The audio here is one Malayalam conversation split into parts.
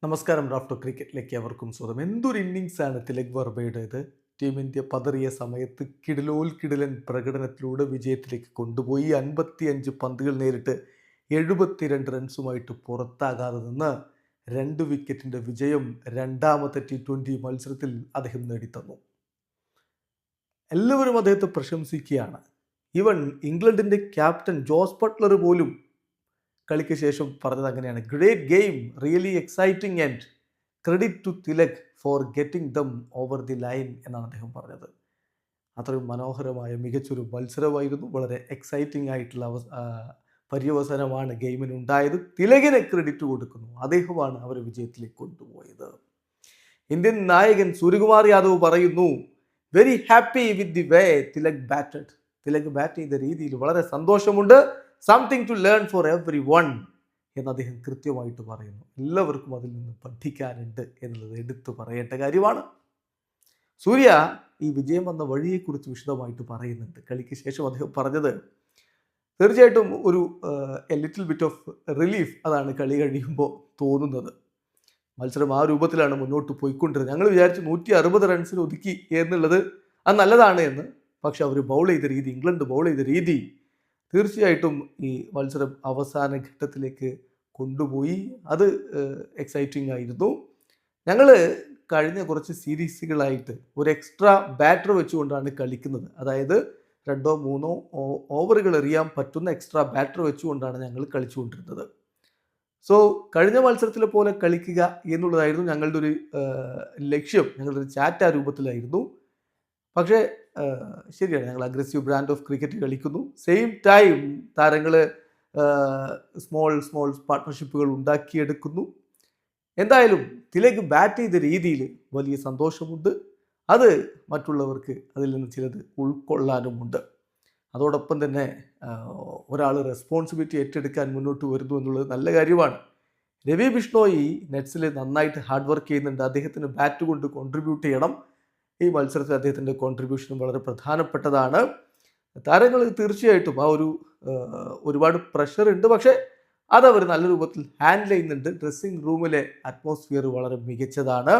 നമസ്കാരം. റാഫ്റ്റോ ക്രിക്കറ്റിലേക്ക് അവർക്കും സ്വാഗതം. എന്തൊരു ഇന്നിങ്സാണ് തിലക് വർമ്മയുടേത്. ടീം ഇന്ത്യ പതറിയ സമയത്ത് കിടിലൻ പ്രകടനത്തിലൂടെ വിജയത്തിലേക്ക് കൊണ്ടുപോയി. 55 പന്തുകൾ നേരിട്ട് 72 റൺസുമായിട്ട് പുറത്താകാതെ നിന്ന് 2 വിക്കറ്റിൻ്റെ വിജയം രണ്ടാമത്തെ T20 മത്സരത്തിൽ അദ്ദേഹം നേടിത്തന്നു. എല്ലാവരും അദ്ദേഹത്തെ പ്രശംസിക്കുകയാണ്. ഈവൻ ഇംഗ്ലണ്ടിൻ്റെ ക്യാപ്റ്റൻ ജോസ് ബട്ട്ലർ പോലും കളിക്ക് ശേഷം പറഞ്ഞത് അങ്ങനെയാണ്: great game, really exciting and credit to Tilak for getting them over the line എന്നാണ് അദ്ദേഹം പറഞ്ഞത്. അത്രയും മനോഹരമായ മികച്ചൊരു മത്സരമായിരുന്നു. വളരെ എക്സൈറ്റിംഗ് ആയിട്ടുള്ള പര്യവസാനമാണ് ഗെയിമിനുണ്ടായത്. തിലകിനെ ക്രെഡിറ്റ് കൊടുക്കുന്നു. അദ്ദേഹമാണ് അവരെ വിജയത്തിലേക്ക് കൊണ്ടുപോയത്. ഇന്ത്യൻ നായകൻ സൂര്യകുമാർ യാദവ് പറയുന്നു, very happy with the way Tilak batted. Tilak bat ചെയ്ത രീതിയിൽ വളരെ സന്തോഷമുണ്ട്. Something to learn for everyone എന്ന് അദ്ദേഹം കൃത്യമായിട്ട് പറയുന്നു. എല്ലാവർക്കും അതിൽ നിന്ന് പഠിക്കാനുണ്ട് എന്നുള്ളത് എടുത്തു പറയേണ്ട കാര്യമാണ്. സൂര്യ ഈ വിജയം വന്ന വഴിയെക്കുറിച്ച് വിശദമായിട്ട് പറയുന്നുണ്ട്. കളിക്ക് ശേഷം അദ്ദേഹം പറഞ്ഞത്, തീർച്ചയായിട്ടും ഒരു ലിറ്റിൽ ബിറ്റ് ഓഫ് റിലീഫ് അതാണ് കളി കഴിയുമ്പോൾ തോന്നുന്നത്. മത്സരം ആ രൂപത്തിലാണ് മുന്നോട്ട് പോയിക്കൊണ്ടിരുന്നത്. ഞങ്ങൾ വിചാരിച്ചു 160 റൺസിന് ഒതുക്കി എന്നുള്ളത് അത് നല്ലതാണ് എന്ന്. പക്ഷെ അവർ ബൗൾ ചെയ്ത രീതി, ഇംഗ്ലണ്ട് ബൗൾ ചെയ്ത രീതി തീർച്ചയായിട്ടും ഈ മത്സരം അവസാന ഘട്ടത്തിലേക്ക് കൊണ്ടുപോയി. അത് എക്സൈറ്റിംഗ് ആയിരുന്നു. ഞങ്ങൾ കഴിഞ്ഞ കുറച്ച് സീരീസുകളായിട്ട് ഒരു എക്സ്ട്രാ ബാറ്റർ വെച്ചുകൊണ്ടാണ് കളിക്കുന്നത്. അതായത് 2-3 ഓവറുകൾ എറിയാൻ പറ്റുന്ന എക്സ്ട്രാ ബാറ്റർ വെച്ചുകൊണ്ടാണ് ഞങ്ങൾ കളിച്ചുകൊണ്ടിരുന്നത്. സോ കഴിഞ്ഞ മത്സരത്തിലെ പോലെ കളിക്കുക എന്നുള്ളതായിരുന്നു ഞങ്ങളുടെ ഒരു ലക്ഷ്യം. ഞങ്ങളുടെ ഒരു ചാറ്റ രൂപത്തിലായിരുന്നു. പക്ഷേ ശരിയാണ്, ഞങ്ങൾ അഗ്രസീവ് ബ്രാൻഡ് ഓഫ് ക്രിക്കറ്റ് കളിക്കുന്നു. സെയിം ടൈം താരങ്ങൾ സ്മോൾ പാർട്ട്ണർഷിപ്പുകൾ ഉണ്ടാക്കിയെടുക്കുന്നു. എന്തായാലും തിലക് ബാറ്റ് ചെയ്ത രീതിയിൽ വലിയ സന്തോഷമുണ്ട്. അത് മറ്റുള്ളവർക്ക് അതിൽ നിന്ന് ചിലത് ഉൾക്കൊള്ളാനുമുണ്ട്. അതോടൊപ്പം തന്നെ ഒരാൾ റെസ്പോൺസിബിലിറ്റി ഏറ്റെടുക്കാൻ മുന്നോട്ട് വരുന്നു എന്നുള്ളത് നല്ല കാര്യമാണ്. രവി ബിഷ്ണോയി നെറ്റ്സിൽ നന്നായിട്ട് ഹാർഡ് വർക്ക് ചെയ്യുന്നുണ്ട്. അദ്ദേഹത്തിന് ബാറ്റ് കൊണ്ട് കോൺട്രിബ്യൂട്ട് ചെയ്യണം. ഈ മത്സരത്തിൽ അദ്ദേഹത്തിൻ്റെ കോൺട്രിബ്യൂഷനും വളരെ പ്രധാനപ്പെട്ടതാണ്. താരങ്ങൾ തീർച്ചയായിട്ടും ആ ഒരുപാട് പ്രഷർ ഉണ്ട്, പക്ഷേ അതവർ നല്ല രൂപത്തിൽ ഹാൻഡിൽ ചെയ്യുന്നുണ്ട്. ഡ്രസ്സിംഗ് റൂമിലെ അറ്റ്മോസ്ഫിയർ വളരെ മികച്ചതാണ്.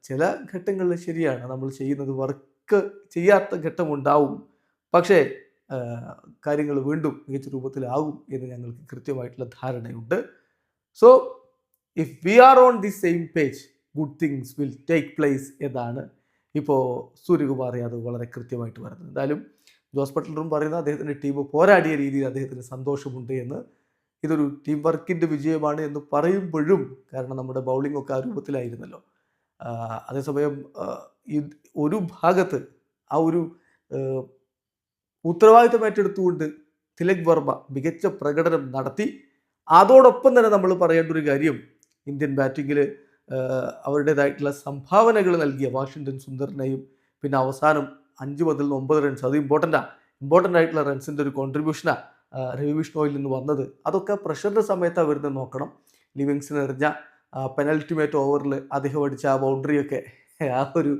ചില ഘട്ടങ്ങളിൽ ശരിയാണ്, നമ്മൾ ചെയ്യുന്നത് വർക്ക് ചെയ്യാത്ത ഘട്ടമുണ്ടാവും. പക്ഷേ കാര്യങ്ങൾ വീണ്ടും മികച്ച രൂപത്തിലാകും എന്ന് ഞങ്ങൾക്ക് കൃത്യമായിട്ടുള്ള ധാരണയുണ്ട്. So if we R on the same page, good things will take place എന്നാണ് ഇപ്പോൾ സൂര്യകുമാർ യാദവ് വളരെ കൃത്യമായിട്ട് പറയുന്നത്. എന്തായാലും ജോസ് ബട്ട്ലറും പറയുന്ന അദ്ദേഹത്തിൻ്റെ ടീം പോരാടിയ രീതിയിൽ അദ്ദേഹത്തിന് സന്തോഷമുണ്ട് എന്ന്. ഇതൊരു ടീം വർക്കിൻ്റെ വിജയമാണ് എന്ന് പറയുമ്പോഴും, കാരണം നമ്മുടെ ബൗളിംഗ് ഒക്കെ ആ രൂപത്തിലായിരുന്നല്ലോ. അതേസമയം ഒരു ഭാഗത്ത് ആ ഒരു ഉത്തരവാദിത്തം ഏറ്റെടുത്തുകൊണ്ട് തിലക് വർമ്മ മികച്ച പ്രകടനം നടത്തി. അതോടൊപ്പം തന്നെ നമ്മൾ പറയേണ്ട ഒരു കാര്യം, ഇന്ത്യൻ ബാറ്റിങ്ങിൽ അവരുടേതായിട്ടുള്ള സംഭാവനകൾ നൽകിയ വാഷിങ്ടൺ സുന്ദറിനെയും, പിന്നെ അവസാനം 5 പന്തിൽ 9 റൺസ്, അത് ഇമ്പോർട്ടൻ്റ് ആയിട്ടുള്ള റൺസിൻ്റെ ഒരു കോൺട്രിബ്യൂഷനാണ് രവി ബിഷ്ണോയിൽ നിന്ന് വന്നത്. അതൊക്കെ പ്രഷറിൻ്റെ സമയത്താണ് വരുന്നത് നോക്കണം. ലിവിങ്സ്റ്റൺ എറിഞ്ഞ പെനൽറ്റിമേറ്റ് ഓവറിൽ അദ്ദേഹം അടിച്ച ആ ബൗണ്ടറിയൊക്കെ ആ ഒരു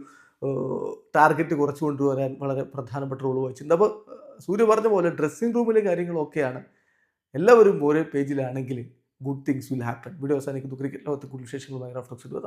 ടാർഗറ്റ് കുറച്ച് കൊണ്ടുവരാൻ വളരെ പ്രധാനപ്പെട്ട റോൾ വഹിച്ചിട്ടുണ്ട്. അപ്പോൾ സൂര്യ പറഞ്ഞ പോലെ ഡ്രസ്സിംഗ് റൂമിലെ കാര്യങ്ങളൊക്കെയാണ്. എല്ലാവരും ഒരേ പേജിലാണെങ്കിൽ good things will happen. Video അവസാനിക്കുന്നു. ക്രിക്കറ്റ് ലോകത്തെ കൂടുതൽ വിശേഷങ്ങളുമായി റാഫ്റ്റോ.